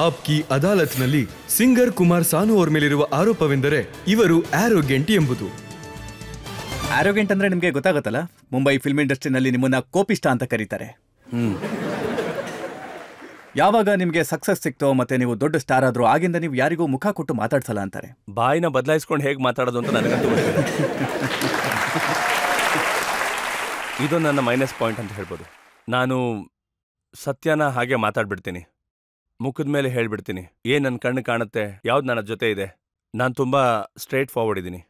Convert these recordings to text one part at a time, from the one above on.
Aapki ಅದಾಲತ್ನಲ್ಲಿ singer Kumar ಸಾನು ಅವರ ಮೇಲಿರುವ ಆರೋಪವೆಂದರೆ ಇವರು ಆರೋಗ್ಯಂಟ್ ಎಂಬುದು. ಆರೋಗ್ಯಂಟ್ ಅಂದ್ರೆ ನಿಮಗೆ ಗೊತ್ತಾಗತ್ತಲ್ಲ, ಮುಂಬೈ ಫಿಲ್ಮ್ ಇಂಡಸ್ಟ್ರಿನಲ್ಲಿ ನಿಮ್ಮನ್ನ ಕೋಪಿಷ್ಟ ಅಂತ ಕರೀತಾರೆ. ಯಾವಾಗ ನಿಮಗೆ ಸಕ್ಸಸ್ ಸಿಕ್ತೋ ಮತ್ತೆ ನೀವು ದೊಡ್ಡ ಸ್ಟಾರ್ ಆದ್ರೂ ಆಗಿಂದ ನೀವು ಯಾರಿಗೂ ಮುಖ ಕೊಟ್ಟು ಮಾತಾಡ್ಸಲ್ಲ ಅಂತಾರೆ. ಬಾಯಿನ ಬದಲಾಯಿಸ್ಕೊಂಡು ಹೇಗೆ ಮಾತಾಡೋದು ಅಂತ ನನಗಂತೂ ಗೊತ್ತಿಲ್ಲ. ಇದು ನನ್ನ ಮೈನಸ್ ಪಾಯಿಂಟ್ ಅಂತ ಹೇಳ್ಬೋದು. ನಾನು ಸತ್ಯನ ಹಾಗೆ ಮಾತಾಡ್ಬಿಡ್ತೀನಿ, ಮುಖದ ಮೇಲೆ ಹೇಳ್ಬಿಡ್ತೀನಿ. ಏನ್ ನನ್ನ ಕಣ್ಣು ಕಾಣುತ್ತೆ, ಯಾವ್ದು ನನ್ನ ಜೊತೆ ಇದೆ, ನಾನು ತುಂಬಾ ಸ್ಟ್ರೇಟ್ ಫಾರ್ವರ್ಡ್ ಇದ್ದೀನಿ.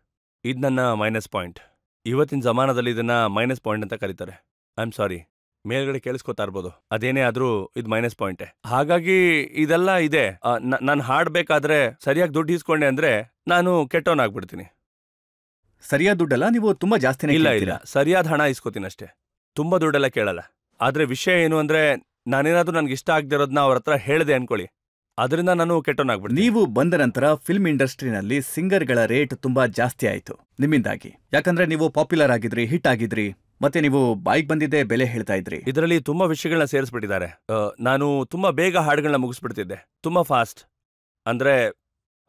ಇದು ನನ್ನ ಮೈನಸ್ ಪಾಯಿಂಟ್. ಇವತ್ತಿನ ಜಮಾನದಲ್ಲಿ ಇದನ್ನ ಮೈನಸ್ ಪಾಯಿಂಟ್ ಅಂತ ಕರೀತಾರೆ. ಐ ಆಮ್ ಸಾರಿ, ಮೇಲ್ಗಡೆ ಕೇಳಿಸ್ಕೊತಾ ಇರ್ಬೋದು. ಅದೇನೇ ಆದ್ರೂ ಇದು ಮೈನಸ್ ಪಾಯಿಂಟೇ. ಹಾಗಾಗಿ ಇದೆಲ್ಲ ಇದೆ. ನಾನು ಹಾಡ್ಬೇಕಾದ್ರೆ ಸರಿಯಾಗಿ ದುಡ್ಡು ಇಸ್ಕೊಂಡೆ ಅಂದ್ರೆ ನಾನು ಕೆಟ್ಟವನಾಗ್ಬಿಡ್ತೀನಿ. ಸರಿಯಾದ ದುಡ್ಡಲ್ಲ, ನೀವು ತುಂಬಾ ಜಾಸ್ತಿ. ಇಲ್ಲ, ಸರಿಯಾದ ಹಣ ಇಸ್ಕೋತೀನಿ ಅಷ್ಟೇ, ತುಂಬಾ ದುಡ್ಡೆಲ್ಲ ಕೇಳಲ್ಲ. ಆದ್ರೆ ವಿಷಯ ಏನು ಅಂದ್ರೆ ನಾನೇನಾದ್ರೂ ನನ್ಗೆ ಇಷ್ಟ ಆಗದಿರೋದನ್ನ ಅವ್ರ ಹತ್ರ ಹೇಳಿದೆ ಅನ್ಕೊಳ್ಳಿ, ಅದರಿಂದ ನಾನು ಕೆಟ್ಟವನಾಗ್ಬಿಡ್ತೀನಿ. ನೀವು ಬಂದ ನಂತರ ಫಿಲ್ಮ್ ಇಂಡಸ್ಟ್ರಿನಲ್ಲಿ ಸಿಂಗರ್ಗಳ ರೇಟ್ ತುಂಬಾ ಜಾಸ್ತಿ ಆಯ್ತು ನಿಮ್ಮಿಂದಾಗಿ. ಯಾಕಂದ್ರೆ ನೀವು ಪಾಪ್ಯುಲರ್ ಆಗಿದ್ರಿ, ಹಿಟ್ ಆಗಿದ್ರಿ, ಮತ್ತೆ ನೀವು ಬಾಯಿಗೆ ಬಂದಿದ್ದೆ ಬೆಲೆ ಹೇಳ್ತಾ ಇದ್ರಿ. ಇದರಲ್ಲಿ ತುಂಬಾ ವಿಷಯಗಳನ್ನ ಸೇರಿಸ್ಬಿಟ್ಟಿದ್ದಾರೆ. ನಾನು ತುಂಬಾ ಬೇಗ ಹಾಡುಗಳನ್ನ ಮುಗಿಸ್ಬಿಡ್ತಿದ್ದೆ, ತುಂಬಾ ಫಾಸ್ಟ್. ಅಂದ್ರೆ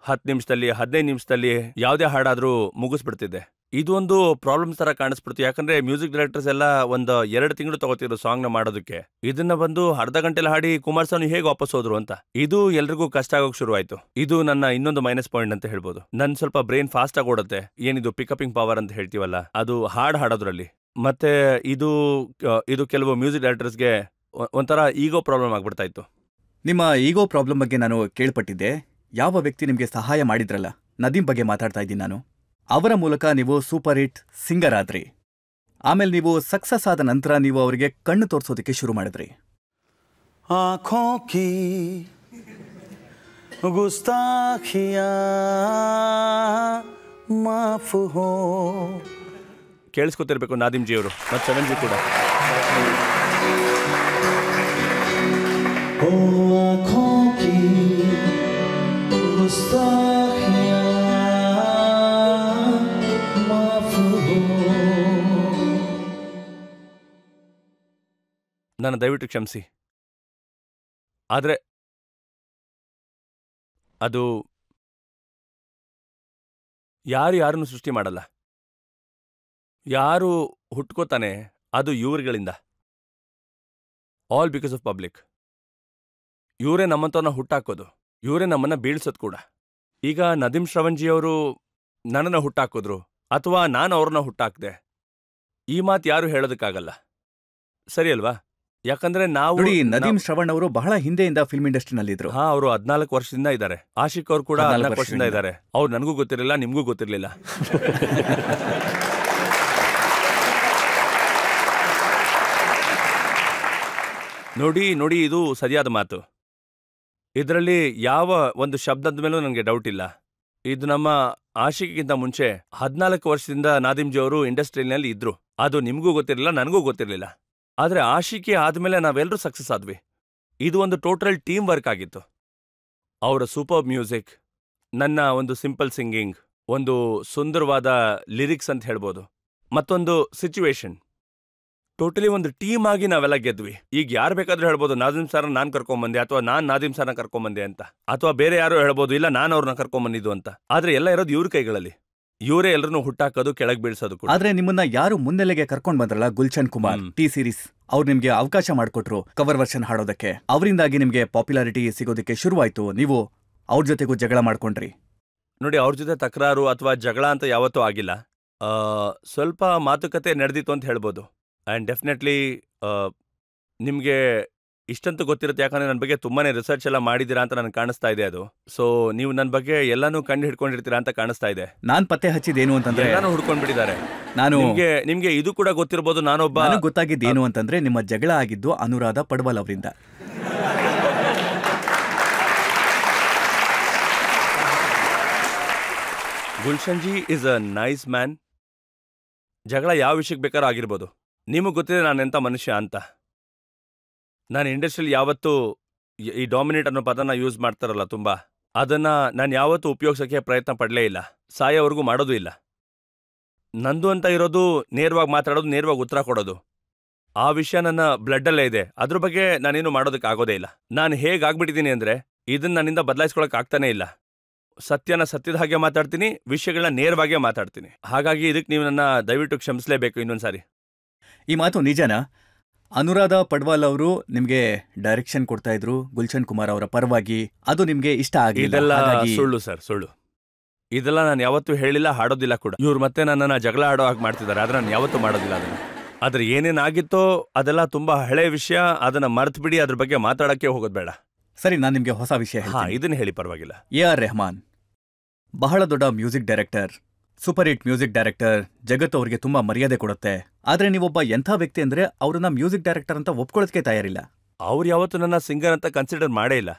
10 ನಿಮಿಷದಲ್ಲಿ 15 ನಿಮಿಷದಲ್ಲಿ ಯಾವುದೇ ಹಾಡಾದ್ರೂ ಮುಗಿಸ್ಬಿಡ್ತಿದ್ದೆ. ಇದು ಒಂದು ಪ್ರಾಬ್ಲಮ್ಸ್ ತರ ಕಾಣಿಸ್ಬಿಡ್ತು. ಯಾಕಂದ್ರೆ ಮ್ಯೂಸಿಕ್ ಡೈರೆಕ್ಟರ್ಸ್ ಎಲ್ಲ ಒಂದು 2 ತಿಂಗಳು ತಗೋತಿದ್ರು ಸಾಂಗ್ನ ಮಾಡೋದಕ್ಕೆ. ಇದನ್ನ ಬಂದು ಅರ್ಧ ಗಂಟೆಲಿ ಹಾಡಿ ಕುಮಾರಸ್ವಾಮಿ ಹೇಗೆ ವಾಪಸ್ ಹೋದ್ರು ಅಂತ, ಇದು ಎಲ್ರಿಗೂ ಕಷ್ಟ ಆಗೋಕ್ ಶುರು ಆಯ್ತು. ಇದು ನನ್ನ ಇನ್ನೊಂದು ಮೈನಸ್ ಪಾಯಿಂಟ್ ಅಂತ ಹೇಳ್ಬೋದು. ನನ್ ಸ್ವಲ್ಪ ಬ್ರೈನ್ ಫಾಸ್ಟ್ ಆಗಿ ಓಡುತ್ತೆ, ಏನಿದು ಪಿಕಪಿಂಗ್ ಪವರ್ ಅಂತ ಹೇಳ್ತೀವಲ್ಲ, ಅದು ಹಾಡೋದ್ರಲ್ಲಿ. ಮತ್ತೆ ಇದು ಕೆಲವು ಮ್ಯೂಸಿಕ್ ಡೈರೆಕ್ಟರ್ಸ್ಗೆ ಒಂಥರ ಈಗೋ ಪ್ರಾಬ್ಲಮ್ ಆಗ್ಬಿಡ್ತಾ ಇತ್ತು. ನಿಮ್ಮ ಈಗೋ ಪ್ರಾಬ್ಲಮ್ ಬಗ್ಗೆ ನಾನು ಕೇಳ್ಪಟ್ಟಿದ್ದೆ. ಯಾವ ವ್ಯಕ್ತಿ ನಿಮಗೆ ಸಹಾಯ ಮಾಡಿದ್ರಲ್ಲ, ನದೀಮ್ ಬಗ್ಗೆ ಮಾತಾಡ್ತಾ ಇದ್ದೀನಿ ನಾನು. ಅವರ ಮೂಲಕ ನೀವು ಸೂಪರ್ ಹಿಟ್ ಸಿಂಗರ್ ಆದ್ರಿ. ಆಮೇಲೆ ನೀವು ಸಕ್ಸಸ್ ಆದ ನಂತರ ನೀವು ಅವರಿಗೆ ಕಣ್ಣು ತೋರಿಸೋದಕ್ಕೆ ಶುರು ಮಾಡಿದ್ರಿ. ಕೇಳಿಸ್ಕೊತಿರ್ಬೇಕು ನಾದಿಮ್ ಜಿ ಅವರು ಮತ್ತು ಚರಣ್ ಜಿ ಕೂಡ. ನನ್ನ ದಯವಿಟ್ಟು ಕ್ಷಮಿಸಿ. ಆದ್ರೆ ಅದು ಯಾರನ್ನು ಸೃಷ್ಟಿ ಮಾಡಲ್ಲ. ಯಾರು ಹುಟ್ಕೋತಾನೆ ಅದು ಇವ್ರುಗಳಿಂದ. All because of public. ಇವರೇ ನಮ್ಮಂತವ್ರನ್ನ ಹುಟ್ಟಾಕೋದು, ಇವರೇ ನಮ್ಮನ್ನ ಬೀಳ್ಸೋದು ಕೂಡ. ಈಗ ನದೀಮ್ ಶ್ರವಣ್ ಜಿ ಅವರು ನನ್ನನ್ನ ಹುಟ್ಟಾಕಿದ್ರು ಅಥವಾ ನಾನು ಅವ್ರನ್ನ ಹುಟ್ಟಾಕ್ದೆ, ಈ ಮಾತು ಯಾರು ಹೇಳೋದಕ್ಕಾಗಲ್ಲ, ಸರಿ ಅಲ್ವಾ? ಯಾಕಂದ್ರೆ ನಾವು ನದೀಮ್ ಶ್ರವಣ್ ಅವರು ಬಹಳ ಹಿಂದೆಯಿಂದ ಫಿಲ್ಮ್ ಇಂಡಸ್ಟ್ರಿನಲ್ಲಿದ್ರು. ಅವರು 14 ವರ್ಷದಿಂದ ಇದ್ದಾರೆ. ಆಶಿಕ್ ಅವರು ಕೂಡ 14 ವರ್ಷದಿಂದ ಇದ್ದಾರೆ. ಅವ್ರು ನನಗೂ ಗೊತ್ತಿರಲಿಲ್ಲ, ನಿಮ್ಗೂ ಗೊತ್ತಿರಲಿಲ್ಲ. ನೋಡಿ ಇದು ಸರಿಯಾದ ಮಾತು. ಇದರಲ್ಲಿ ಯಾವ ಒಂದು ಶಬ್ದದ ಮೇಲೂ ನನಗೆ ಡೌಟ್ ಇಲ್ಲ. ಇದು ನಮ್ಮ ಆಶಿಕ್ಗಿಂತ ಮುಂಚೆ 14 ವರ್ಷದಿಂದ ನಾದಿಮ್ ಜಿ ಅವರು ಇಂಡಸ್ಟ್ರಿಯಲ್ಲಿ ಇದ್ರು. ಅದು ನಿಮಗೂ ಗೊತ್ತಿರಲಿಲ್ಲ, ನನಗೂ ಗೊತ್ತಿರಲಿಲ್ಲ. ಆದ್ರೆ ಆಶಿಕೆ ಆದ್ಮೇಲೆ ನಾವೆಲ್ಲರೂ ಸಕ್ಸಸ್ ಆದ್ವಿ. ಇದು ಒಂದು ಟೋಟಲ್ ಟೀಮ್ ವರ್ಕ್ ಆಗಿತ್ತು. ಅವರ ಸೂಪರ್ ಮ್ಯೂಸಿಕ್, ನನ್ನ ಒಂದು ಸಿಂಪಲ್ ಸಿಂಗಿಂಗ್, ಒಂದು ಸುಂದರವಾದ ಲಿರಿಕ್ಸ್ ಅಂತ ಹೇಳ್ಬೋದು, ಮತ್ತೊಂದು ಸಿಚುವೇಶನ್, ಟೋಟಲಿ ಒಂದು ಟೀಮ್ ಆಗಿ ನಾವೆಲ್ಲ ಗೆದ್ವಿ. ಈಗ ಯಾರು ಬೇಕಾದ್ರೂ ಹೇಳ್ಬೋದು ನಾದಿಮ್ ಸರ್ನ ನಾನು ಕರ್ಕೊಂಬಂದೆ, ಅಥವಾ ನಾನ್ ನಾದಿಮ್ ಸರ್ನ ಕರ್ಕೊಂಬಂದೆ ಅಂತ, ಅಥವಾ ಬೇರೆ ಯಾರು ಹೇಳ್ಬೋದು ಇಲ್ಲ ನಾನು ಅವ್ರನ್ನ ಕರ್ಕೊಂಬಂದಿದ್ದು ಅಂತ. ಆದ್ರೆ ಎಲ್ಲ ಇರೋದು ಇವ್ರ ಕೈಗಳಲ್ಲಿ. ಇವರೇ ಎಲ್ಲರನ್ನೂ ಹುಟ್ಟಾಕೋದು, ಕೆಳಗೆ ಬೀಳ್ಸೋದು ಕೂಡ. ಆದ್ರೆ ನಿಮ್ಮನ್ನ ಯಾರು ಮುನ್ನೆಲೆಗೆ ಕರ್ಕೊಂಡ್ ಬಂದ್ರಲ್ಲ, ಗುಲ್ಶನ್ ಕುಮಾರ್, ಟಿ ಸೀರೀಸ್, ಅವ್ರು ನಿಮ್ಗೆ ಅವಕಾಶ ಮಾಡಿಕೊಟ್ರು ಕವರ್ ವರ್ಷನ್ ಹಾಡೋದಕ್ಕೆ. ಅವರಿಂದಾಗಿ ನಿಮ್ಗೆ ಪಾಪ್ಯುಲಾರಿಟಿ ಸಿಗೋದಕ್ಕೆ ಶುರುವಾಯ್ತು. ನೀವು ಅವ್ರ ಜೊತೆಗೂ ಜಗಳ ಮಾಡ್ಕೊಂಡ್ರಿ. ನೋಡಿ, ಅವ್ರ ಜೊತೆ ತಕರಾರು ಅಥವಾ ಜಗಳ ಅಂತ ಯಾವತ್ತೂ ಆಗಿಲ್ಲ. ಸ್ವಲ್ಪ ಮಾತುಕತೆ ನಡೆದಿತ್ತು ಅಂತ ಹೇಳ್ಬೋದು. ಆ್ಯಂಡ್ ಡೆಫಿನೆಟ್ಲಿ ನಿಮಗೆ ಇಷ್ಟಂತೂ ಗೊತ್ತಿರುತ್ತೆ, ಯಾಕಂದ್ರೆ ನನ್ನ ಬಗ್ಗೆ ತುಂಬಾನೇ ರಿಸರ್ಚ್ ಎಲ್ಲ ಮಾಡಿದ್ದೀರಾ ಅಂತ ನನಗೆ ಕಾಣಿಸ್ತಾ ಇದೆ. ಅದು ಸೊ ನೀವು ನನ್ನ ಬಗ್ಗೆ ಎಲ್ಲಾನು ಕಂಡು ಹಿಡ್ಕೊಂಡಿರ್ತೀರಾ ಅಂತ ಕಾಣಿಸ್ತಾ ಇದೆ. ನಾನ್ ಪತ್ತೆ ಹಚ್ಚಿದೇನು ಅಂತಂದ್ರೆ ಎಲ್ಲಾನು ಹುಡ್ಕೊಂಡ್ಬಿಟ್ಟಿದ್ದಾರೆ. ನಿಮ್ಗೆ ಇದು ಕೂಡ ಗೊತ್ತಿರ್ಬೋದು. ನನಗೆ ಗೊತ್ತಾಗಿದ್ದೇನು ಅಂತಂದ್ರೆ ನಿಮ್ಮ ಜಗಳ ಆಗಿದ್ದು ಅನುರಾಧ ಪಡ್ವಾಲ್ ಅವರಿಂದ. Gulshan G is a nice man. ಜಗಳ ಯಾವ ವಿಷಯಕ್ಕೆ ಬೇಕಾದ್ರೂ ಆಗಿರ್ಬೋದು. ನಿಮಗೆ ಗೊತ್ತಿದೆ ನಾನು ಎಂಥ ಮನುಷ್ಯ ಅಂತ. ನಾನು ಇಂಡಸ್ಟ್ರಿಯಲ್ಲಿ ಯಾವತ್ತೂ ಈ ಡಾಮಿನೇಟ್ ಅನ್ನೋ ಪದನ ಯೂಸ್ ಮಾಡ್ತಾರಲ್ಲ ತುಂಬ, ಅದನ್ನ ನಾನು ಯಾವತ್ತೂ ಉಪಯೋಗಿಸೋಕ್ಕೆ ಪ್ರಯತ್ನ ಪಡಲೇ ಇಲ್ಲ, ಸಾಯೋವರೆಗೂ ಮಾಡೋದು ಇಲ್ಲ. ನಂದು ಅಂತ ಇರೋದು ನೇರವಾಗಿ ಮಾತಾಡೋದು, ನೇರವಾಗಿ ಉತ್ತರ ಕೊಡೋದು. ಆ ವಿಷಯ ನನ್ನ ಬ್ಲಡ್ಡಲ್ಲೇ ಇದೆ. ಅದ್ರ ಬಗ್ಗೆ ನಾನೇನು ಮಾಡೋದಕ್ಕೆ ಆಗೋದೇ ಇಲ್ಲ. ನಾನು ಹೇಗಾಗ್ಬಿಟ್ಟಿದ್ದೀನಿ ಅಂದರೆ, ಇದನ್ನ ನನ್ನಿಂದ ಬದಲಾಯಿಸ್ಕೊಳಕ್ ಆಗ್ತಾನೆ ಇಲ್ಲ. ಸತ್ಯನ ಸತ್ಯದ ಹಾಗೆ ಮಾತಾಡ್ತೀನಿ, ವಿಷಯಗಳನ್ನ ನೇರವಾಗೇ ಮಾತಾಡ್ತೀನಿ. ಹಾಗಾಗಿ ಇದಕ್ಕೆ ನೀವು ನನ್ನ ದಯವಿಟ್ಟು ಕ್ಷಮಿಸಲೇಬೇಕು ಇನ್ನೊಂದ್ಸಾರಿ. ಈ ಮಾತು ನಿಜನಾ? ಅನುರಾಧ ಪಡ್ವಾಲ್ ಅವರು ನಿಮ್ಗೆ ಡೈರೆಕ್ಷನ್ ಕೊಡ್ತಾ ಇದ್ರು ಗುಲ್ಶನ್ ಕುಮಾರ್ ಅವರ ಪರವಾಗಿ, ಅದು ನಿಮ್ಗೆ ಇಷ್ಟ ಆಗಿಲ್ಲ? ಇದೆಲ್ಲ ಸುಳ್ಳು ಸರ್, ಸುಳ್ಳು. ಇದೆಲ್ಲ ನಾನು ಯಾವತ್ತೂ ಹೇಳಿಲ್ಲ, ಹಾಡೋದಿಲ್ಲ ಕೂಡ. ಇವ್ರು ಮತ್ತೆ ನನ್ನನ್ನ ಜಗಳ ಆಡೋ ಹಾಗೆ ಮಾಡ್ತಿದ್ದಾರೆ, ಆದ್ರೆ ನಾನು ಯಾವತ್ತೂ ಮಾಡೋದಿಲ್ಲ ಅದನ್ನ. ಆದ್ರೆ ಏನೇನಾಗಿತ್ತೋ ಅದೆಲ್ಲ ತುಂಬಾ ಹಳೆ ವಿಷಯ, ಅದನ್ನ ಮರ್ತು ಬಿಡಿ, ಅದ್ರ ಬಗ್ಗೆ ಮಾತಾಡಕ್ಕೆ ಹೋಗೋದು ಬೇಡ. ಸರಿ, ನಾನು ನಿಮ್ಗೆ ಹೊಸ ವಿಷಯ ಇದನ್ನ ಹೇಳಿ, ಪರವಾಗಿಲ್ಲ. AR ರೆಹಮಾನ್ ಬಹಳ ದೊಡ್ಡ music director, super hit music director. ಜಗತ್ತು ಅವ್ರಿಗೆ ತುಂಬಾ ಮರ್ಯಾದೆ ಕೊಡುತ್ತೆ. ಆದ್ರೆ ನೀವೊಬ್ಬ ಎಂಥ ವ್ಯಕ್ತಿ ಅಂದ್ರೆ ಅವ್ರನ್ನ ಮ್ಯೂಸಿಕ್ ಡೈರೆಕ್ಟರ್ ಅಂತ ಒಪ್ಕೊಳ್ಳೋದಕ್ಕೆ ತಯಾರಿಲ್ಲ. ಅವ್ರು ಯಾವತ್ತೂ ನನ್ನ ಸಿಂಗರ್ ಅಂತ ಕನ್ಸಿಡರ್ ಮಾಡೇ ಇಲ್ಲ.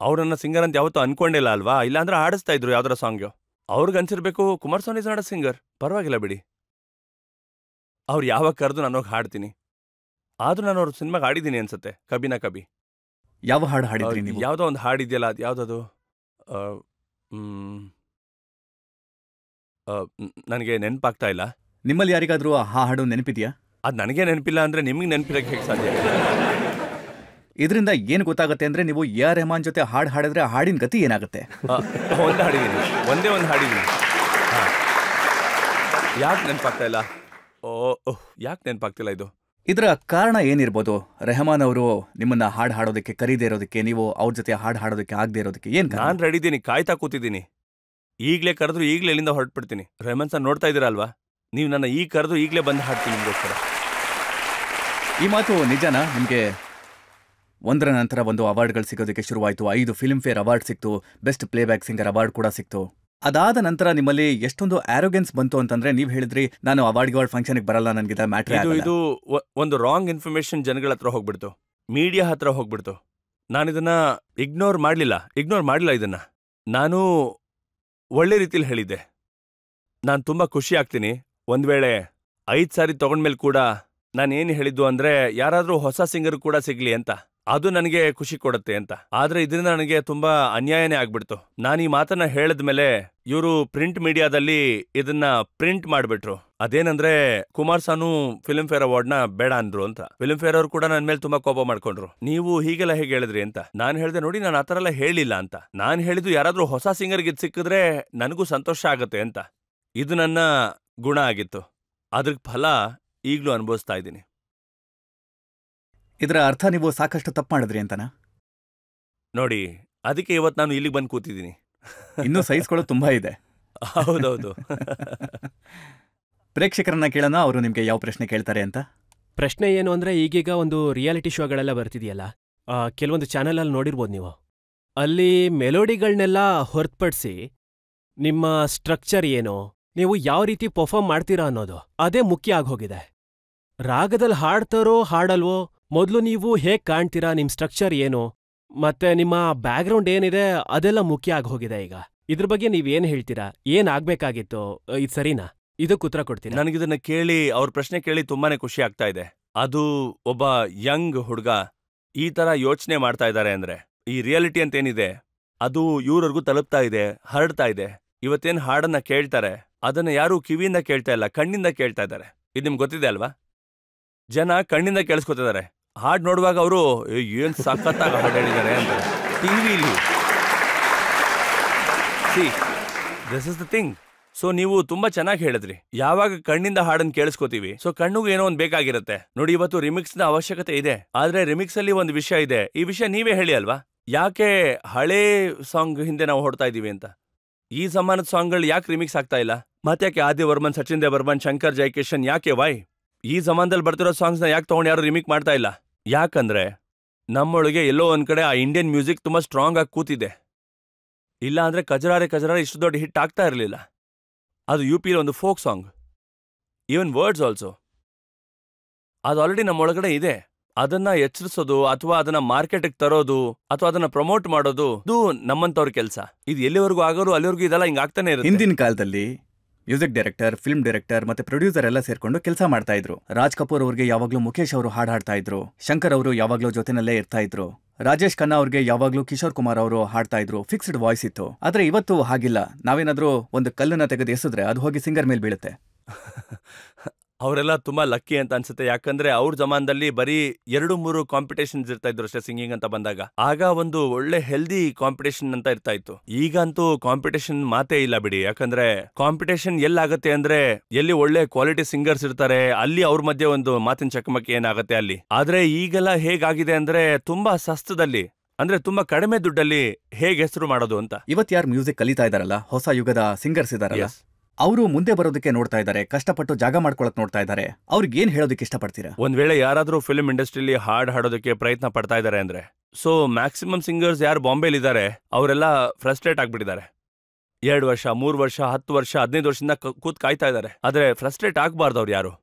ಅವ್ರನ್ನ ಸಿಂಗರ್ ಅಂತ ಯಾವತ್ತೂ ಅನ್ಕೊಂಡಿಲ್ಲ ಅಲ್ವಾ? ಇಲ್ಲಾಂದ್ರೆ ಆಡಿಸ್ತಾ ಇದ್ರು ಯಾವ್ದಾರ ಸಾಂಗ್. ಅವ್ರಿಗೆ ಅನ್ಸಿರ್ಬೇಕು Kumaraswamy is not a singer, ಪರವಾಗಿಲ್ಲ ಬಿಡಿ. ಅವ್ರು ಯಾವಾಗ ಕರೆದು ನಾನು ಹೋಗಿ ಹಾಡ್ತೀನಿ. ಆದ್ರೂ ನಾನು ಅವ್ರ ಸಿನಿಮಾಗೆ ಹಾಡಿದ್ದೀನಿ ಅನ್ಸುತ್ತೆ, ಕಬಿನಾ ಕಬಿ. ಯಾವ ಹಾಡು ಹಾಡಿದ್ರಿ ನೀವು? ಯಾವ್ದೋ ಒಂದು ಹಾಡಿದ್ಯಲ್ಲ, ಅದು ಯಾವ್ದದು? ನನಗೆ ನೆನಪಾಗ್ತಾ ಇಲ್ಲ. ನಿಮ್ಮಲ್ಲಿ ಯಾರಿಗಾದ್ರೂ ಆ ಹಾಡು ನೆನಪಿದ್ಯಾ? ಅದು ನನಗೆ ನೆನಪಿಲ್ಲ ಅಂದ್ರೆ ನಿಮ್ಗೆ ನೆನಪಿರಕ್ಕೆ ಹೇಗೆ ಸಾಧ್ಯ? ಇದರಿಂದ ಏನು ಗೊತ್ತಾಗುತ್ತೆ ಅಂದ್ರೆ, ನೀವು AR ರೆಹಮಾನ್ ಜೊತೆ ಹಾಡು ಹಾಡಿದ್ರೆ ಆ ಹಾಡಿನ ಗತಿ ಏನಾಗುತ್ತೆ? ಒಂದು ಹಾಡಿದ್ದೀನಿ, ಒಂದೇ ಒಂದು ಹಾಡಿದ್ದೀನಿ. ಯಾಕೆ ನೆನಪಾಗ್ತಾ ಇಲ್ಲ? ಯಾಕೆ ನೆನಪಾಗ್ತಿಲ್ಲ ಇದು? ಇದರ ಕಾರಣ ಏನಿರ್ಬೋದು? ರೆಹಮಾನ್ ಅವರು ನಿಮ್ಮನ್ನ ಹಾಡು ಹಾಡೋದಕ್ಕೆ ಕರೀದೇ ಇರೋದಕ್ಕೆ, ನೀವು ಅವ್ರ ಜೊತೆ ಹಾಡು ಹಾಡೋದಕ್ಕೆ ಆಗದೆ ಇರೋದಕ್ಕೆ ಏನ್? ನಾನು ರೆಡಿದ್ದೀನಿ, ಕಾಯ್ತಾ ಕೂತಿದ್ದೀನಿ. ಈಗಲೇ ಕರೆದ್ರು ಈಗಲೇ ಎಲ್ಲಿಂದ ಹೊರಟ್ಬಿಡ್ತೀನಿ. ರೆಹಮಾನ್ ಸರ್ ನೋಡ್ತಾ ಇದ್ದೀರಲ್ವಾ, ನೀವು ನನ್ನ ಈಗ ಕರೆದು ಈಗಲೇ ಬಂದು ಹಾಡ್ತೀನಿ ನಿಮಗೋಸ್ಕರ. ಈ ಮಾತು ನಿಜನಾ? ನಿಮಗೆ ಒಂದರ ನಂತರ ಒಂದು ಅವಾರ್ಡ್ಗಳು ಸಿಗೋದಕ್ಕೆ ಶುರುವಾಯಿತು. 5 ಫಿಲ್ಮ್ ಫೇರ್ ಅವಾರ್ಡ್ ಸಿಕ್ತು, ಬೆಸ್ಟ್ ಪ್ಲೇಬ್ಯಾಕ್ ಸಿಂಗರ್ ಅವಾರ್ಡ್ ಕೂಡ ಸಿಕ್ತು. ಅದಾದ ನಂತರ ನಿಮ್ಮಲ್ಲಿ ಎಷ್ಟೊಂದು ಆರೋಗೆನ್ಸ್ ಬಂತು ಅಂತಂದ್ರೆ, ನೀವು ಹೇಳಿದ್ರಿ ನಾನು ಅವಾರ್ಡ್ ಫಂಕ್ಷನ್ಗೆ ಬರಲ್ಲ, ನನಗೆ ಮ್ಯಾಟ್ರ್. ಇದು ಒಂದು ರಾಂಗ್ ಇನ್ಫಾರ್ಮೇಶನ್ ಜನಗಳ ಹತ್ರ ಹೋಗ್ಬಿಡ್ತು, ಮೀಡಿಯಾ ಹತ್ರ ಹೋಗ್ಬಿಡ್ತು. ನಾನಿದನ್ನ ಇಗ್ನೋರ್ ಮಾಡಲಿಲ್ಲ. ಇದನ್ನ ನಾನು ಒಳ್ಳೆ ರೀತಿಲಿ ಹೇಳಿದ್ದೆ. ನಾನು ತುಂಬಾ ಖುಷಿ ಆಗ್ತೀನಿ ಒಂದ್ ವೇಳೆ 5 ಸಾರಿ ತಗೊಂಡ್ಮೇಲೆ ಕೂಡ ನಾನೇನು ಹೇಳಿದ್ದು ಅಂದ್ರೆ, ಯಾರಾದ್ರೂ ಹೊಸ ಸಿಂಗರ್ ಕೂಡ ಸಿಗ್ಲಿ ಅಂತ. ಅದು ನನಗೆ ಖುಷಿ ಕೊಡುತ್ತೆ ಅಂತ. ಆದ್ರೆ ಇದರಿಂದ ನನಗೆ ತುಂಬಾ ಅನ್ಯಾಯನೇ ಆಗ್ಬಿಡ್ತು. ನಾನು ಈ ಮಾತನ್ನ ಹೇಳಿದ್ಮೇಲೆ ಇವರು ಪ್ರಿಂಟ್ ಮೀಡಿಯಾದಲ್ಲಿ ಇದನ್ನ ಪ್ರಿಂಟ್ ಮಾಡ್ಬಿಟ್ರು. ಅದೇನಂದ್ರೆ, ಕುಮಾರ್ ಸಾನು ಫಿಲ್ಮ್ ಫೇರ್ ಅವಾರ್ಡ್ನ ಬೇಡ ಅಂದ್ರು ಅಂತ. ಫಿಲ್ಮ್ ಫೇರ್ ಅವರು ಕೂಡ ನನ್ನ ಮೇಲೆ ತುಂಬಾ ಕೋಪ ಮಾಡ್ಕೊಂಡ್ರು. ನೀವು ಹೀಗೆಲ್ಲ ಹೇಗೆ ಹೇಳಿದ್ರಿ ಅಂತ. ನಾನು ಹೇಳಿದೆ, ನೋಡಿ ನಾನು ಆತರ ಎಲ್ಲ ಹೇಳಿಲ್ಲ ಅಂತ. ನಾನು ಹೇಳಿದ್ದು ಯಾರಾದ್ರೂ ಹೊಸ ಸಿಂಗರ್ಗೆ ಸಿಕ್ಕಿದ್ರೆ ನನಗೂ ಸಂತೋಷ ಆಗತ್ತೆ ಅಂತ. ಇದು ನನ್ನ ಗುಣ ಆಗಿತ್ತು. ಅದ್ರ ಫಲ ಈಗ್ಲೂ ಅನುಭವಿಸ್ತಾ ಇದ್ದೀನಿ. ಇದರ ಅರ್ಥ ನೀವು ಸಾಕಷ್ಟು ತಪ್ಪು ಮಾಡಿದ್ರಿ ಅಂತನಾ? ನೋಡಿ, ಅದಕ್ಕೆ ಇವತ್ತು ನಾನು ಇಲ್ಲಿಗೆ ಬಂದು ಕೂತಿದ್ದೀನಿ. ಇನ್ನೂ ಸಹಿಸ್ಕೊಳ್ಳೋದು ತುಂಬಾ ಇದೆ. ಹೌದೌದು. ಪ್ರೇಕ್ಷಕರನ್ನ ಕೇಳೋಣ, ಅವರು ನಿಮ್ಗೆ ಯಾವ ಪ್ರಶ್ನೆ ಕೇಳ್ತಾರೆ ಅಂತ. ಪ್ರಶ್ನೆ ಏನು ಅಂದ್ರೆ, ಈಗೀಗ ಒಂದು ರಿಯಾಲಿಟಿ ಶೋಗಳೆಲ್ಲ ಬರ್ತಿದೆಯಲ್ಲ, ಕೆಲವೊಂದು ಚಾನೆಲಲ್ಲಿ ನೋಡಿರ್ಬೋದು ನೀವು. ಅಲ್ಲಿ ಮೆಲೋಡಿಗಳನ್ನೆಲ್ಲ ಹೊರತುಪಡಿಸಿ ನಿಮ್ಮ ಸ್ಟ್ರಕ್ಚರ್ ಏನು, ನೀವು ಯಾವ ರೀತಿ ಪರ್ಫಾರ್ಮ್ ಮಾಡ್ತೀರಾ ಅನ್ನೋದು ಅದೇ ಮುಖ್ಯ ಆಗೋಗಿದೆ. ರಾಗದಲ್ಲಿ ಹಾಡ್ತಾರೋ ಹಾಡಲ್ವೋ, ಮೊದಲು ನೀವು ಹೇಗೆ ಕಾಣ್ತೀರಾ, ನಿಮ್ಮ ಸ್ಟ್ರಕ್ಚರ್ ಏನು, ಮತ್ತೆ ನಿಮ್ಮ ಬ್ಯಾಕ್ಗ್ರೌಂಡ್ ಏನಿದೆ ಅದೆಲ್ಲ ಮುಖ್ಯ ಆಗೋಗಿದೆ ಈಗ. ಇದ್ರ ಬಗ್ಗೆ ನೀವೇನು ಹೇಳ್ತೀರಾ? ಏನಾಗಬೇಕಾಗಿತ್ತು? ಇದು ಸರಿನಾ? ಇದಕ್ಕೆ ಉತ್ತರ ಕೊಡ್ತೀನಿ. ನನಗಿದನ್ನ ಕೇಳಿ, ಅವ್ರ ಪ್ರಶ್ನೆ ಕೇಳಿ ತುಂಬಾನೇ ಖುಷಿ ಆಗ್ತಾ ಇದೆ. ಅದು ಒಬ್ಬ ಯಂಗ್ ಹುಡುಗ ಈ ತರ ಯೋಚನೆ ಮಾಡ್ತಾ ಇದ್ದಾರೆ ಅಂದ್ರೆ, ಈ ರಿಯಾಲಿಟಿ ಅಂತ ಏನಿದೆ ಅದು ಇವ್ರವರೆಗೂ ತಲುಪ್ತಾ ಇದೆ, ಹರಡ್ತಾ ಇದೆ. ಇವತ್ತೇನು ಹಾಡನ್ನ ಕೇಳ್ತಾರೆ ಅದನ್ನ ಯಾರು ಕಿವಿಯಿಂದ ಕೇಳ್ತಾ ಇಲ್ಲ, ಕಣ್ಣಿಂದ ಕೇಳ್ತಾ ಇದ್ದಾರೆ. ಇದು ನಿಮ್ಗೆ ಗೊತ್ತಿದೆ ಅಲ್ವಾ? ಜನ ಕಣ್ಣಿಂದ ಕೇಳಿಸ್ಕೊತಿದ್ದಾರೆ. ಹಾಡು ನೋಡುವಾಗ ಅವರು ಏನ್ ಸಖತ್ತಾಗಿ ಹಾಡು ಹೇಳಿದ್ದಾರೆ ಅಂತಾರೆ ಟಿವಿಲಿ. See, this is the thing. So ನೀವು ತುಂಬಾ ಚೆನ್ನಾಗಿ ಹೇಳಿದ್ರಿ. ಯಾವಾಗ ಕಣ್ಣಿಂದ ಹಾಡನ್ನು ಕೇಳಿಸ್ಕೋತೀವಿ, ಸೊ ಕಣ್ಣಿಗೂ ಏನೋ ಒಂದು ಬೇಕಾಗಿರುತ್ತೆ. ನೋಡಿ, ಇವತ್ತು ರಿಮಿಕ್ಸ್ ನ ಅವಶ್ಯಕತೆ ಇದೆ. ಆದ್ರೆ ರಿಮಿಕ್ಸ್ ಅಲ್ಲಿ ಒಂದು ವಿಷಯ ಇದೆ. ಈ ವಿಷಯ ನೀವೇ ಹೇಳಿ ಅಲ್ವಾ, ಯಾಕೆ ಹಳೇ ಸಾಂಗ್ ಹಿಂದೆ ನಾವು ಹೊಡ್ತಾ ಇದೀವಿ ಅಂತ? ಈ ಸಮಾನದ ಸಾಂಗ್ಗಳು ಯಾಕೆ ರಿಮಿಕ್ಸ್ ಆಗ್ತಾ ಇಲ್ಲ? ಮತ್ತೆ ಯಾಕೆ ಆದಿ ವರ್ಮನ್, ಸಚಿನ್ ದೇವ್ ಬರ್ಮನ್, ಶಂಕರ್ ಜೈಕಿಶನ್, ಯಾಕೆ ವೈ ಈ ಜಮಾನದಲ್ಲಿ ಬರ್ತಿರೋ ಸಾಂಗ್ಸ್ನ ಯಾಕೆ ತಗೊಂಡು ಯಾರು ರಿಮಿಕ್ ಮಾಡ್ತಾ ಇಲ್ಲ? ಯಾಕಂದ್ರೆ ನಮ್ಮೊಳಗೆ ಎಲ್ಲೋ ಒಂದ್ ಕಡೆ ಆ ಇಂಡಿಯನ್ ಮ್ಯೂಸಿಕ್ ತುಂಬಾ ಸ್ಟ್ರಾಂಗ್ ಆಗಿ ಕೂತಿದೆ. ಇಲ್ಲ ಅಂದ್ರೆ ಕಜರಾರೆ ಇಷ್ಟು ದೊಡ್ಡ ಹಿಟ್ ಆಗ್ತಾ ಇರಲಿಲ್ಲ. ಅದು UP ಒಂದು folk song, even words also. ಅದು ಆಲ್ರೆಡಿ ನಮ್ಮೊಳಗಡೆ ಇದೆ. ಅದನ್ನ ಎಚ್ಚರಿಸೋದು ಅಥವಾ ಅದನ್ನ ಮಾರ್ಕೆಟ್ಗೆ ತರೋದು ಅಥವಾ ಅದನ್ನ ಪ್ರಮೋಟ್ ಮಾಡೋದು ಇದು ನಮ್ಮಂತವ್ರ ಕೆಲಸ. ಇದು ಎಲ್ಲಿವರೆಗೂ ಆಗೋರು ಅಲ್ಲಿವರೆಗೂ ಇದೆಲ್ಲ ಹಿಂಗ್ ಆಗ್ತಾನೆ ಇರುತ್ತೆ. ಹಿಂದಿನ ಕಾಲದಲ್ಲಿ ಮ್ಯೂಸಿಕ್ ಡೈರೆಕ್ಟರ್, ಫಿಲ್ಮ್ ಡೈರೆಕ್ಟರ್ ಮತ್ತೆ ಪ್ರೊಡ್ಯೂಸರ್ ಎಲ್ಲ ಸೇರ್ಕೊಂಡು ಕೆಲಸ ಮಾಡ್ತಾ ಇದ್ರು. ರಾಜ್ ಕಪೂರ್ ಅವ್ರಿಗೆ ಯಾವಾಗ್ಲೂ ಮುಖೇಶ್ ಅವರು ಹಾಡು ಹಾಡ್ತಾ ಇದ್ರು. ಶಂಕರ್ ಅವರು ಯಾವಾಗ್ಲೂ ಜೊತೆನಲ್ಲೇ ಇರ್ತಾ ಇದ್ರು. ರಾಜೇಶ್ ಖನ್ನಾ ಅವ್ರಿಗೆ ಯಾವಾಗ್ಲೂ ಕಿಶೋರ್ ಕುಮಾರ್ ಅವರು ಹಾಡ್ತಾ ಇದ್ರು. ಫಿಕ್ಸ್ಡ್ ವಾಯ್ಸ್ ಇತ್ತು. ಆದ್ರೆ ಇವತ್ತು ಹಾಗಿಲ್ಲ. ನಾವೇನಾದ್ರೂ ಒಂದು ಕಲ್ಲನ್ನ ತೆಗೆದು ಎಸಿದ್ರೆ ಅದು ಹೋಗಿ ಸಿಂಗರ್ ಮೇಲೆ ಬೀಳುತ್ತೆ. ಅವರೆಲ್ಲ ತುಂಬಾ ಲಕ್ಕಿ ಅಂತ ಅನ್ಸುತ್ತೆ. ಯಾಕಂದ್ರೆ ಅವ್ರ ಜಮಾನದಲ್ಲಿ ಬರೀ 2-3 ಕಾಂಪಿಟೇಷನ್ಸ್ ಇರ್ತಾ ಇದ್ರು ಅಷ್ಟೇ ಸಿಂಗಿಂಗ್ ಅಂತ ಬಂದಾಗ. ಆಗ ಒಂದು ಒಳ್ಳೆ ಹೆಲ್ದಿ ಕಾಂಪಿಟೇಷನ್ ಅಂತ ಇರ್ತಾ ಇತ್ತು. ಈಗಂತೂ ಕಾಂಪಿಟೇಷನ್ ಮಾತೇ ಇಲ್ಲ ಬಿಡಿ. ಯಾಕಂದ್ರೆ ಕಾಂಪಿಟೇಷನ್ ಎಲ್ಲಾಗತ್ತೆ ಅಂದ್ರೆ ಎಲ್ಲಿ ಒಳ್ಳೆ ಕ್ವಾಲಿಟಿ ಸಿಂಗರ್ಸ್ ಇರ್ತಾರೆ ಅಲ್ಲಿ ಅವ್ರ ಮಧ್ಯೆ ಒಂದು ಮಾತಿನ ಚಕಮಕಿ ಏನಾಗತ್ತೆ ಅಲ್ಲಿ. ಆದ್ರೆ ಈಗೆಲ್ಲ ಹೇಗಾಗಿದೆ ಅಂದ್ರೆ ತುಂಬಾ ಸಸ್ತದಲ್ಲಿ, ಅಂದ್ರೆ ತುಂಬಾ ಕಡಿಮೆ ದುಡ್ಡಲ್ಲಿ ಹೇಗೆ ಹೆಸರು ಮಾಡೋದು ಅಂತ. ಇವತ್ತು ಯಾರು ಮ್ಯೂಸಿಕ್ ಕಲಿತಾ ಇದಾರಲ್ಲ, ಹೊಸ ಯುಗದ ಸಿಂಗರ್ಸ್ ಇದಾರಲ್ಲ, ಅವರು ಮುಂದೆ ಬರೋದಕ್ಕೆ ನೋಡ್ತಾ ಇದ್ದಾರೆ, ಕಷ್ಟಪಟ್ಟು ಜಾಗ ಮಾಡ್ಕೊಳಕ್ ನೋಡ್ತಾ ಇದ್ದಾರೆ. ಅವ್ರಿಗೆ ಏನ್ ಹೇಳೋದಕ್ಕೆ ಇಷ್ಟಪಡ್ತೀರಾ? ಒಂದ್ ವೇಳೆ ಯಾರಾದ್ರೂ ಫಿಲ್ಮ್ ಇಂಡಸ್ಟ್ರಿಲಿ ಹಾಡ್ ಹಾಡೋದಕ್ಕೆ ಪ್ರಯತ್ನ ಪಡ್ತಾ ಇದಾರೆ ಅಂದ್ರೆ, ಸೊ ಮ್ಯಾಕ್ಸಿಮಮ್ ಸಿಂಗರ್ಸ್ ಯಾರು ಬಾಂಬೆಲಿ ಇದಾರೆ ಅವರೆಲ್ಲ ಫ್ರಸ್ಟ್ರೇಟ್ ಆಗ್ಬಿಟ್ಟಿದ್ದಾರೆ. 2 ವರ್ಷ 3 ವರ್ಷ 10 ವರ್ಷ 15 ವರ್ಷದಿಂದ ಕೂತ್ ಕಾಯ್ತಾ ಇದಾರೆ. ಆದ್ರೆ ಫ್ರಸ್ಟ್ರೇಟ್ ಆಗ್ಬಾರ್ದು ಅವ್ರು ಯಾರು.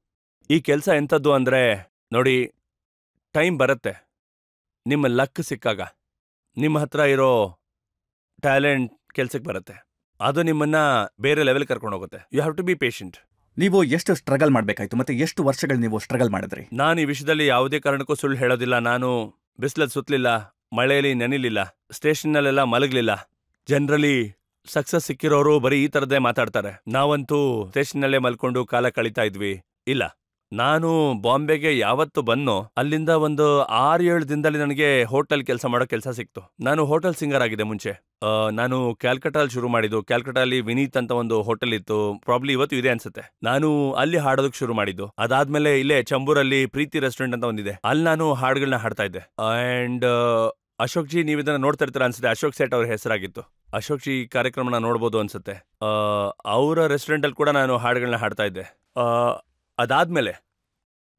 ಈ ಕೆಲ್ಸ ಎಂತದ್ದು ಅಂದ್ರೆ ನೋಡಿ, ಟೈಮ್ ಬರುತ್ತೆ, ನಿಮ್ಮ ಲಕ್ ಸಿಕ್ಕಾಗ ನಿಮ್ಮ ಹತ್ರ ಇರೋ ಟ್ಯಾಲೆಂಟ್ ಕೆಲ್ಸಕ್ಕೆ ಬರುತ್ತೆ, ಅದು ನಿಮ್ಮನ್ನ ಬೇರೆ ಲೆವೆಲ್ ಕರ್ಕೊಂಡು ಹೋಗುತ್ತೆ. You have to be patient. ನೀವು ಎಷ್ಟು ಸ್ಟ್ರಗಲ್ ಮಾಡ್ಬೇಕಾಯ್ತು, ಮತ್ತೆ ಎಷ್ಟು ವರ್ಷಗಳು ನೀವು ಸ್ಟ್ರಗಲ್ ಮಾಡಿದ್ರಿ? ನಾನು ಈ ವಿಷಯದಲ್ಲಿ ಯಾವುದೇ ಕಾರಣಕ್ಕೂ ಸುಳ್ಳು ಹೇಳೋದಿಲ್ಲ. ನಾನು ಬಿಸಿಲಲ್ಲಿ ಸುತ್ತಲಿಲ್ಲ, ಮಳೆಯಲ್ಲಿ ನೆನಿಲಿಲ್ಲ, ಸ್ಟೇಷನ್ನಲ್ಲೆಲ್ಲ ಮಲಗಲಿಲ್ಲ. ಜನರಲಿ ಸಕ್ಸಸ್ ಸಿಕ್ಕಿರೋರು ಬರೀ ಈ ಥರದ್ದೇ ಮಾತಾಡ್ತಾರೆ. ನಾವಂತೂ ಸ್ಟೇಷನ್ನಲ್ಲೇ ಮಲ್ಕೊಂಡು ಕಾಲ ಕಳೀತಾ ಇದ್ವಿ. ಇಲ್ಲ, ನಾನು ಬಾಂಬೆಗೆ ಯಾವತ್ತು ಬಂದೋ ಅಲ್ಲಿಂದ ಒಂದು 6-7 ದಿನದಲ್ಲಿ ನನಗೆ ಹೋಟೆಲ್ ಕೆಲಸ ಮಾಡೋ ಕೆಲಸ ಸಿಕ್ತು. ನಾನು ಹೋಟೆಲ್ ಸಿಂಗರ್ ಆಗಿದೆ ಮುಂಚೆ. ನಾನು ಕ್ಯಾಲ್ಕಟಾಲ್ ಶುರು ಮಾಡಿದ್ದು. ಕ್ಯಾಲ್ಕಟಾಲಿ ವಿನೀತ್ ಅಂತ ಒಂದು ಹೋಟೆಲ್ ಇತ್ತು, ಪ್ರಾಬ್ಲಿ ಇವತ್ತು ಇದೆ ಅನ್ಸುತ್ತೆ. ನಾನು ಅಲ್ಲಿ ಹಾಡೋದಕ್ಕೆ ಶುರು ಮಾಡಿದ್ದು. ಅದಾದ್ಮೇಲೆ ಇಲ್ಲೇ ಚಂಬೂರಲ್ಲಿ ಪ್ರೀತಿ ರೆಸ್ಟೋರೆಂಟ್ ಅಂತ ಒಂದಿದೆ, ಅಲ್ಲಿ ನಾನು ಹಾಡುಗಳನ್ನ ಹಾಡ್ತಾ ಇದ್ದೆ. ಅಂಡ್ ಅಶೋಕ್ ಜಿ, ನೀವು ಇದನ್ನ ನೋಡ್ತಾ ಇರ್ತೀರ ಅನ್ಸುತ್ತೆ, ಅಶೋಕ್ ಸೇಟ್ ಅವ್ರ ಹೆಸರಾಗಿತ್ತು. ಅಶೋಕ್ ಜಿ ಕಾರ್ಯಕ್ರಮನ ನೋಡ್ಬೋದು ಅನ್ಸುತ್ತೆ. ಅವರ ರೆಸ್ಟೋರೆಂಟ್ ಅಲ್ಲಿ ಕೂಡ ನಾನು ಹಾಡುಗಳನ್ನ ಹಾಡ್ತಾ ಇದ್ದೆ. ಅದಾದ್ಮೇಲೆ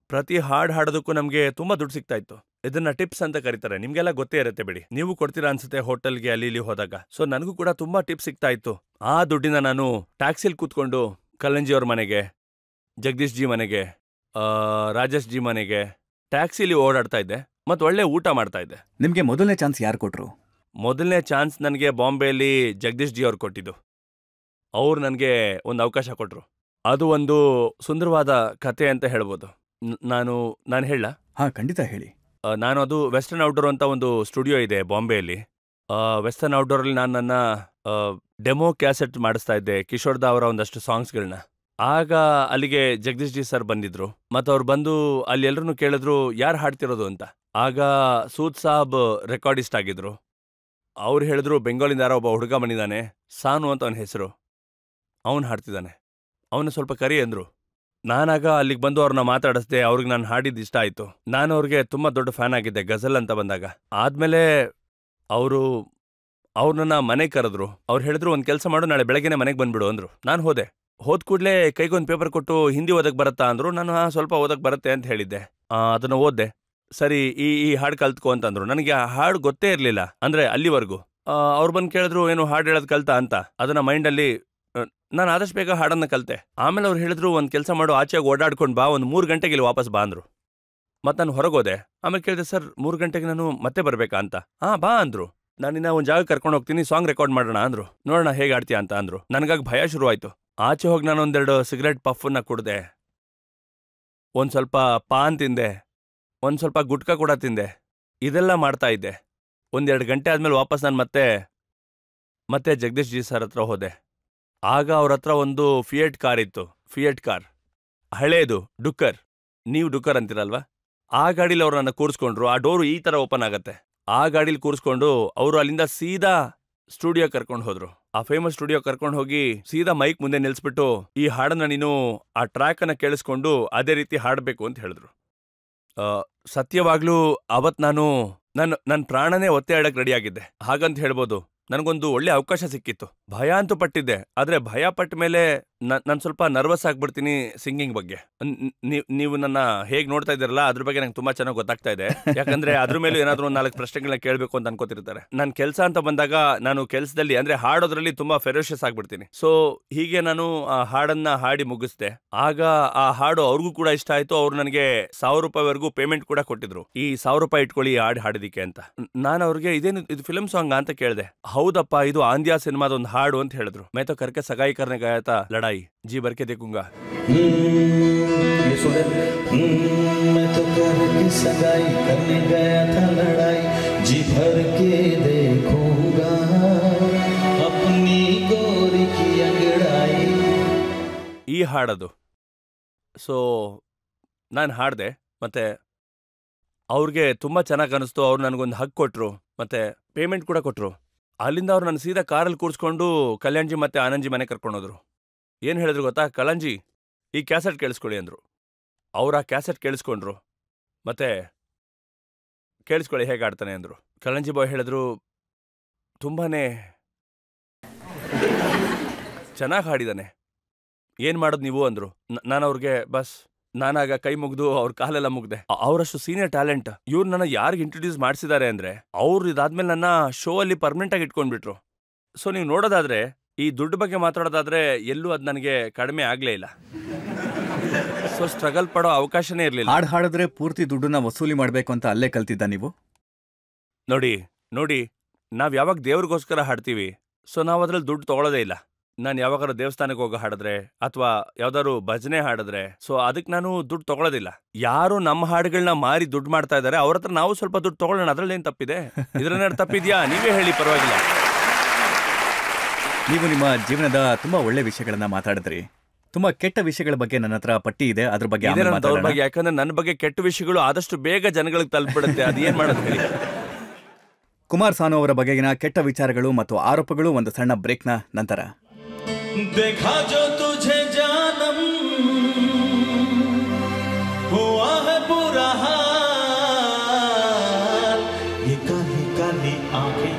ಪ್ರತಿ ಹಾಡು ಹಾಡೋದಕ್ಕೂ ನಮಗೆ ತುಂಬಾ ದುಡ್ಡು ಸಿಗ್ತಾ ಇತ್ತು. ಇದನ್ನ ಟಿಪ್ಸ್ ಅಂತ ಕರೀತಾರೆ, ನಿಮ್ಗೆಲ್ಲ ಗೊತ್ತೇ ಇರುತ್ತೆ ಬಿಡಿ, ನೀವು ಕೊಡ್ತೀರಾ ಅನ್ಸುತ್ತೆ ಹೋಟೆಲ್ಗೆ ಅಲ್ಲಿ ಇಲ್ಲಿ ಹೋದಾಗ. ಸೊ ನನಗೂ ಕೂಡ ತುಂಬಾ ಟಿಪ್ಸ್ ಸಿಗ್ತಾ ಇತ್ತು. ಆ ದುಡ್ಡಿನ ನಾನು ಟ್ಯಾಕ್ಸಿಲಿ ಕೂತ್ಕೊಂಡು ಕಲ್ಲಂಜಿ ಅವ್ರ ಮನೆಗೆ, ಜಗದೀಶ್ ಜಿ ಮನೆಗೆ, ರಾಜೇಶ್ ಜಿ ಮನೆಗೆ ಟ್ಯಾಕ್ಸಿಲಿ ಓಡಾಡ್ತಾ ಇದ್ದೆ ಮತ್ತು ಒಳ್ಳೆ ಊಟ ಮಾಡ್ತಾ ಇದ್ದೆ. ನಿಮ್ಗೆ ಮೊದಲನೇ ಚಾನ್ಸ್ ಯಾರು ಕೊಟ್ರು? ಮೊದಲನೇ ಚಾನ್ಸ್ ನನಗೆ ಬಾಂಬೆಯಲ್ಲಿ ಜಗದೀಶ್ ಜಿ ಅವ್ರು ಕೊಟ್ಟಿದ್ದು. ಅವ್ರು ನನಗೆ ಒಂದು ಅವಕಾಶ ಕೊಟ್ರು. ಅದು ಒಂದು ಸುಂದರವಾದ ಕತೆ ಅಂತ ಹೇಳ್ಬೋದು. ನಾನು ಹೇಳ? ಹಾ, ಖಂಡಿತ ಹೇಳಿ. ನಾನು ಅದು ವೆಸ್ಟರ್ನ್ ಔಟ್ಡೋರ್ ಅಂತ ಒಂದು ಸ್ಟುಡಿಯೋ ಇದೆ ಬಾಂಬೆಯಲ್ಲಿ. ವೆಸ್ಟರ್ನ್ ಔಟ್ಡೋರಲ್ಲಿ ನಾನು ನನ್ನ ಡೆಮೋ ಕ್ಯಾಸೆಟ್ ಮಾಡಿಸ್ತಾ ಇದ್ದೆ, ಕಿಶೋರ್ ದಾ ಅವರ ಒಂದಷ್ಟು ಸಾಂಗ್ಸ್ಗಳನ್ನ. ಆಗ ಅಲ್ಲಿಗೆ ಜಗದೀಶ್ ಜಿ ಸರ್ ಬಂದಿದ್ರು. ಮತ್ತು ಅವ್ರು ಬಂದು ಅಲ್ಲಿ ಎಲ್ಲರೂ ಕೇಳಿದ್ರು ಯಾರು ಹಾಡ್ತಿರೋದು ಅಂತ. ಆಗ ಸೂದ್ ಸಾಬ್ ರೆಕಾರ್ಡಿಸ್ಟ್ ಆಗಿದ್ರು. ಅವ್ರು ಹೇಳಿದ್ರು ಬೆಂಗಾಲಿಂದ ಯಾರೋ ಒಬ್ಬ ಹುಡುಗ ಬಂದಿದ್ದಾನೆ, ಸಾನು ಅಂತ ಅವನ ಹೆಸರು, ಅವನು ಹಾಡ್ತಿದ್ದಾನೆ, ಅವನು ಸ್ವಲ್ಪ ಕರಿ ಅಂದ್ರು. ನಾನಾಗ ಅಲ್ಲಿಗೆ ಬಂದು ಅವ್ರನ್ನ ಮಾತಾಡಿಸ್ದೆ. ಅವ್ರಿಗೆ ನಾನು ಹಾಡಿದ್ದು ಇಷ್ಟ ಆಯಿತು. ನಾನು ಅವ್ರಿಗೆ ತುಂಬ ದೊಡ್ಡ ಫ್ಯಾನ್ ಆಗಿದ್ದೆ ಗಜಲ್ ಅಂತ ಬಂದಾಗ. ಆದಮೇಲೆ ಅವ್ರನ್ನ ಮನೆಗೆ ಕರೆದ್ರು. ಅವ್ರು ಹೇಳಿದ್ರು ಒಂದು ಕೆಲಸ ಮಾಡು, ನಾಳೆ ಬೆಳಗ್ಗೆನೆ ಮನೆಗೆ ಬಂದ್ಬಿಡು ಅಂದರು. ನಾನು ಹೋದೆ. ಹೋದ ಕೂಡಲೇ ಕೈಗೊಂದು ಪೇಪರ್ ಕೊಟ್ಟು ಹಿಂದಿ ಓದಕ್ಕೆ ಬರುತ್ತಾ ಅಂದರು. ನಾನು ಸ್ವಲ್ಪ ಓದಕ್ಕೆ ಬರುತ್ತೆ ಅಂತ ಹೇಳಿದ್ದೆ. ಅದನ್ನು ಓದ್ದೆ. ಸರಿ, ಈ ಹಾಡು ಕಲ್ತ್ಕೊ ಅಂತಂದ್ರು. ನನಗೆ ಆ ಹಾಡು ಗೊತ್ತೇ ಇರಲಿಲ್ಲ, ಅಂದರೆ ಅಲ್ಲಿವರೆಗೂ. ಅವ್ರು ಬಂದು ಕೇಳಿದ್ರು ಏನು ಹಾಡು ಹೇಳೋದು ಕಲ್ತಾ ಅಂತ. ಅದನ್ನು ಮೈಂಡಲ್ಲಿ ನಾನು ಆದಷ್ಟು ಬೇಗ ಹಾಡನ್ನ ಕಲಿತೆ. ಆಮೇಲೆ ಅವ್ರು ಹೇಳಿದ್ರು ಒಂದು ಕೆಲಸ ಮಾಡು, ಆಚೆಗೆ ಓಡಾಡ್ಕೊಂಡು ಬಾ, ಒಂದು 3 ಗಂಟೆಗೆ ಇಲ್ಲಿ ವಾಪಸ್ ಬಾ ಅಂದರು. ಮತ್ತು ನಾನು ಹೊರಗೋದೆ. ಆಮೇಲೆ ಕೇಳಿದೆ, ಸರ್ 3 ಗಂಟೆಗೆ ನಾನು ಮತ್ತೆ ಬರಬೇಕಾ ಅಂತ. ಬಾ ಅಂದರು. ನಾನಿನ್ನ ಒಂದು ಜಾಗ ಕರ್ಕೊಂಡು ಹೋಗ್ತೀನಿ, ಸಾಂಗ್ ರೆಕಾರ್ಡ್ ಮಾಡೋಣ ಅಂದರು. ನೋಡೋಣ ಹೇಗೆ ಆಡ್ತೀಯ ಅಂತ ಅಂದರು. ನನಗಾಗಿ ಭಯ ಶುರುವಾಯಿತು. ಆಚೆ ಹೋಗಿ ನಾನು 1-2 ಸಿಗರೇಟ್ ಪಫನ್ನ ಕುಡ್ದೆ, ಒಂದು ಸ್ವಲ್ಪ ಪಾನ್ ತಿಂದೆ, ಒಂದು ಸ್ವಲ್ಪ ಗುಟ್ಕಾ ಕೂಡ ತಿಂದೆ. ಇದೆಲ್ಲ ಮಾಡ್ತಾ ಇದ್ದೆ. 1-2 ಗಂಟೆ ಆದಮೇಲೆ ವಾಪಸ್ ನಾನು ಮತ್ತೆ ಜಗದೀಶ್ ಜಿ ಸರ್ ಹತ್ರ ಹೋದೆ. ಆಗ ಅವ್ರ ಹತ್ರ ಒಂದು ಫಿಯೇಟ್ ಕಾರ್ ಇತ್ತು. ಫಿಯೇಟ್ ಕಾರ್ ಹಳೇದು, ಡುಕ್ಕರ್. ನೀವು ಡುಕ್ಕರ್ ಅಂತೀರಲ್ವಾ? ಆ ಗಾಡೀಲಿ ಅವ್ರು ನನ್ನ ಕೂರಿಸ್ಕೊಂಡ್ರು. ಆ ಡೋರು ಈ ಥರ ಓಪನ್ ಆಗತ್ತೆ. ಆ ಗಾಡೀಲಿ ಕೂರಿಸ್ಕೊಂಡು ಅವರು ಅಲ್ಲಿಂದ ಸೀದಾ ಸ್ಟುಡಿಯೋ ಕರ್ಕೊಂಡು ಹೋದ್ರು. ಆ ಫೇಮಸ್ ಸ್ಟುಡಿಯೋ ಕರ್ಕೊಂಡು ಹೋಗಿ ಸೀದಾ ಮೈಕ್ ಮುಂದೆ ನಿಲ್ಲಿಸ್ಬಿಟ್ಟು, ಈ ಹಾಡನ್ನ ನೀನು ಆ ಟ್ರ್ಯಾಕನ್ನು ಕೇಳಿಸ್ಕೊಂಡು ಅದೇ ರೀತಿ ಹಾಡಬೇಕು ಅಂತ ಹೇಳಿದ್ರು. ಸತ್ಯವಾಗ್ಲೂ ಅವತ್ತು ನನ್ನ ಪ್ರಾಣನೇ ಒತ್ತೆ ಆಡಕ್ಕೆ ರೆಡಿಯಾಗಿದ್ದೆ, ಹಾಗಂತ ಹೇಳ್ಬೋದು. ನನಗೊಂದು ಒಳ್ಳೆ ಅವಕಾಶ ಸಿಕ್ಕಿತ್ತು. ಭಯ ಅಂತೂ ಪಟ್ಟಿದ್ದೆ, ಆದರೆ ಭಯ ಪಟ್ಟ ಮೇಲೆ ನಾನು ಸ್ವಲ್ಪ ನರ್ವಸ್ ಆಗ್ಬಿಡ್ತೀನಿ ಸಿಂಗಿಂಗ್ ಬಗ್ಗೆ. ನೀವು ನನ್ನ ಹೇಗೆ ನೋಡ್ತಾ ಇದ್ದೀರಲ್ಲ, ಅದ್ರ ಬಗ್ಗೆ ನಂಗೆ ತುಂಬಾ ಚೆನ್ನಾಗಿ ಗೊತ್ತಾಗ್ತಾ ಇದೆ. ಯಾಕಂದ್ರೆ ಅದ್ರ ಮೇಲೆ ಏನಾದರೂ ಒಂದು 4 ಪ್ರಶ್ನೆಗಳನ್ನ ಕೇಳಬೇಕು ಅಂತ ಅನ್ಕೋತಿರ್ತಾರೆ. ನನ್ನ ಕೆಲಸ ಅಂತ ಬಂದಾಗ ನಾನು ಕೆಲಸದಲ್ಲಿ ಅಂದ್ರೆ ಹಾಡೋದ್ರಲ್ಲಿ ತುಂಬಾ ಫೆರೋಷಿಯಸ್ ಆಗ್ಬಿಡ್ತೀನಿ. ಸೊ ಹೀಗೆ ನಾನು ಆ ಹಾಡನ್ನ ಹಾಡಿ ಮುಗಿಸ್ದೆ. ಆಗ ಆ ಹಾಡು ಅವ್ರಿಗೂ ಕೂಡ ಇಷ್ಟ ಆಯ್ತು. ಅವ್ರು ನನಗೆ 1000 ರೂಪಾಯಿವರೆಗೂ ಪೇಮೆಂಟ್ ಕೂಡ ಕೊಟ್ಟಿದ್ರು. ಈ 1000 ರೂಪಾಯಿ ಇಟ್ಕೊಳ್ಳಿ ಹಾಡು ಹಾಡಿದಿಕ್ಕೆ ಅಂತ. ನಾನು ಅವ್ರಿಗೆ ಇದೇನು ಇದು ಫಿಲ್ಮ್ ಸಾಂಗ್ ಅಂತ ಕೇಳಿದೆ. ಹೌದಪ್ಪ, ಇದು ಆಂಧ್ಯ ಸಿನಿಮಾದ ಒಂದು ಹಾಡು ಅಂತ ಹೇಳಿದ್ರು. ಮೈ ತೋ ಕರ್ಕೆ ಸಗಾಯಿ ಕರ್ನೆ ಗಯಾ ತಾ ಲಡಾಯಿ, ಜಿ ಬರ್ಕೆ ದೇಖೂಂಗಾ. मैं तो करके सगाई करने गया था लड़ाई, जी भर के देखूंगा अपनी गोरी की अंगड़ाई. ಈ ಹಾಡದು ಸೊ ನಾನು ಹಾಡಿದೆ, ಮತ್ತೆ ಅವ್ರಿಗೆ ತುಂಬ ಚೆನ್ನಾಗಿ ಅನಿಸ್ತು. ಅವ್ರು ನನಗೊಂದು ಹಗ್ ಕೊಟ್ಟರು, ಮತ್ತೆ ಪೇಮೆಂಟ್ ಕೂಡ ಕೊಟ್ಟರು. ಅಲ್ಲಿಂದ ಅವ್ರು ನನ್ನ ಸೀದಾ ಕಾರಲ್ಲಿ ಕೂರಿಸ್ಕೊಂಡು ಕಲ್ಯಾಣ್ಜಿ ಮತ್ತು ಆನಂದ್ಜಿ ಮನೆ ಕರ್ಕೊಂಡೋದ್ರು. ಏನು ಹೇಳಿದ್ರು ಗೊತ್ತಾ? ಕಲ್ಯಾಣ್ಜಿ, ಈ ಕ್ಯಾಸೆಟ್ ಕೇಳಿಸ್ಕೊಳ್ಳಿ ಅಂದರು. ಅವ್ರು ಆ ಕ್ಯಾಸೆಟ್ ಕೇಳಿಸ್ಕೊಂಡ್ರು, ಮತ್ತೆ ಕೇಳಿಸ್ಕೊಳ್ಳಿ ಹೇಗೆ ಆಡ್ತಾನೆ ಅಂದರು. ಕಲ್ಯಾಣ್ಜಿ ಬಾಯ್ ಹೇಳಿದ್ರು, ತುಂಬಾ ಚೆನ್ನಾಗಿ ಹಾಡಿದಾನೆ, ಏನು ಮಾಡೋದು ನೀವು ಅಂದರು. ನಾನು ಅವ್ರಿಗೆ ನಾನಾಗ ಕೈ ಮುಗ್ದು ಅವ್ರ ಕಾಲೆಲ್ಲ ಮುಗ್ದೆ. ಅವರಷ್ಟು ಸೀನಿಯರ್ ಟ್ಯಾಲೆಂಟ್. ಇವ್ರು ನನ್ನ ಯಾರಿಗೆ ಇಂಟ್ರೊಡ್ಯೂಸ್ ಮಾಡಿಸಿದ್ದಾರೆ ಅಂದರೆ ಅವ್ರು ಇದಾದ್ಮೇಲೆ ನನ್ನ ಶೋ ಅಲ್ಲಿ ಪರ್ಮನೆಂಟಾಗಿ ಇಟ್ಕೊಂಡ್ಬಿಟ್ರು. ಸೊ ನೀವು ನೋಡೋದಾದ್ರೆ, ಈ ದುಡ್ಡು ಬಗ್ಗೆ ಮಾತಾಡೋದಾದ್ರೆ ಎಲ್ಲೂ ಅದು ನನಗೆ ಕಡಿಮೆ ಆಗಲೇ ಇಲ್ಲ. ಸೊ ಸ್ಟ್ರಗಲ್ ಪಡೋ ಅವಕಾಶನೇ ಇರಲಿಲ್ಲ. ಹಾಡು ಹಾಡಿದ್ರೆ ಪೂರ್ತಿ ದುಡ್ಡನ್ನ ವಸೂಲಿ ಮಾಡಬೇಕು ಅಂತ ಅಲ್ಲೇ ಕಲ್ತಿದ್ದ ನೀವು? ನೋಡಿ ನಾವು ಯಾವಾಗ ದೇವ್ರಿಗೋಸ್ಕರ ಹಾಡ್ತೀವಿ, ಸೊ ನಾವು ಅದ್ರಲ್ಲಿ ದುಡ್ಡು ತಗೊಳ್ಳೋದೇ ಇಲ್ಲ. ನಾನು ಯಾವಾಗಾರು ದೇವಸ್ಥಾನಕ್ಕೆ ಹೋಗಿ ಹಾಡಿದ್ರೆ ಅಥವಾ ಯಾವ್ದಾದ್ರು ಭಜನೆ ಹಾಡಿದ್ರೆ, ಸೊ ಅದಕ್ಕೆ ನಾನು ದುಡ್ಡು ತಗೊಳ್ಳೋದಿಲ್ಲ. ಯಾರು ನಮ್ಮ ಹಾಡುಗಳನ್ನ ಮಾರಿ ದುಡ್ಡು ಮಾಡ್ತಾ ಇದ್ದಾರೆ ಅವ್ರ ಹತ್ರ ನಾವು ಸ್ವಲ್ಪ ದುಡ್ಡು ತಗೊಳ್ಳೋಣ. ಅದ್ರಲ್ಲೇನು ತಪ್ಪಿದೆ? ಇದ್ರನ್ನೇನು ತಪ್ಪಿದ್ಯಾ? ನೀವೇ ಹೇಳಿ, ಪರವಾಗಿಲ್ಲ. ನೀವು ನಿಮ್ಮ ಜೀವನದ ತುಂಬಾ ಒಳ್ಳೆ ವಿಷಯಗಳನ್ನ ಮಾತಾಡಿದ್ರಿ. ತುಂಬಾ ಕೆಟ್ಟ ವಿಷಯಗಳ ಬಗ್ಗೆ ನನ್ನ ಹತ್ರ ಪಟ್ಟಿ ಇದೆ, ಅದ್ರ ಬಗ್ಗೆ ಬಗ್ಗೆ. ಯಾಕಂದ್ರೆ ನನ್ನ ಬಗ್ಗೆ ಕೆಟ್ಟ ವಿಷಯಗಳು ಆದಷ್ಟು ಬೇಗ ಜನಗಳಿಗೆ ತಲುಪಿಡುತ್ತೆ. ಅದೇನ್ ಮಾಡೋದು ಹೇಳಿ. ಕುಮಾರ್ ಸಾನು ಅವರ ಬಗೆಗಿನ ಕೆಟ್ಟ ವಿಚಾರಗಳು ಮತ್ತು ಆರೋಪಗಳು ಒಂದು ಸಣ್ಣ ಬ್ರೇಕ್ನ ನಂತರ. देखा जो तुझे जानम हुआ है बुरा हाल, ये काली काली आंखें,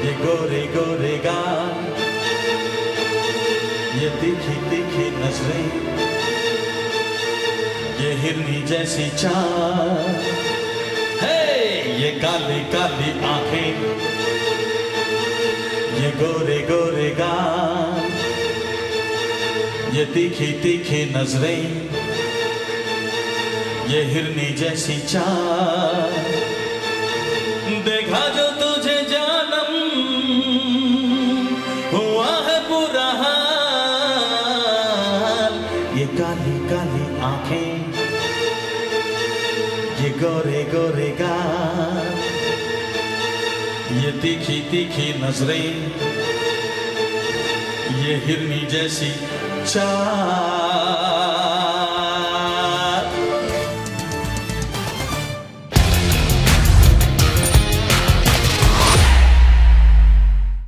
ये गोरे गोरे गाल, ये तीखी तीखी नजरें, ये हिरनी जैसी चाल, हे ये काली काली आंखें, ये गोरे गोरे गाल, ये तीखी तीखी नजरें, ये हिरनी जैसी चाल, देखा जो तुझे जानम हुआ है बुरा हाल, ये काली काली आंखें, ये गोरे गोरे गाल, ये तीखी तीखी नजरें, ये हिरनी जैसी चाल।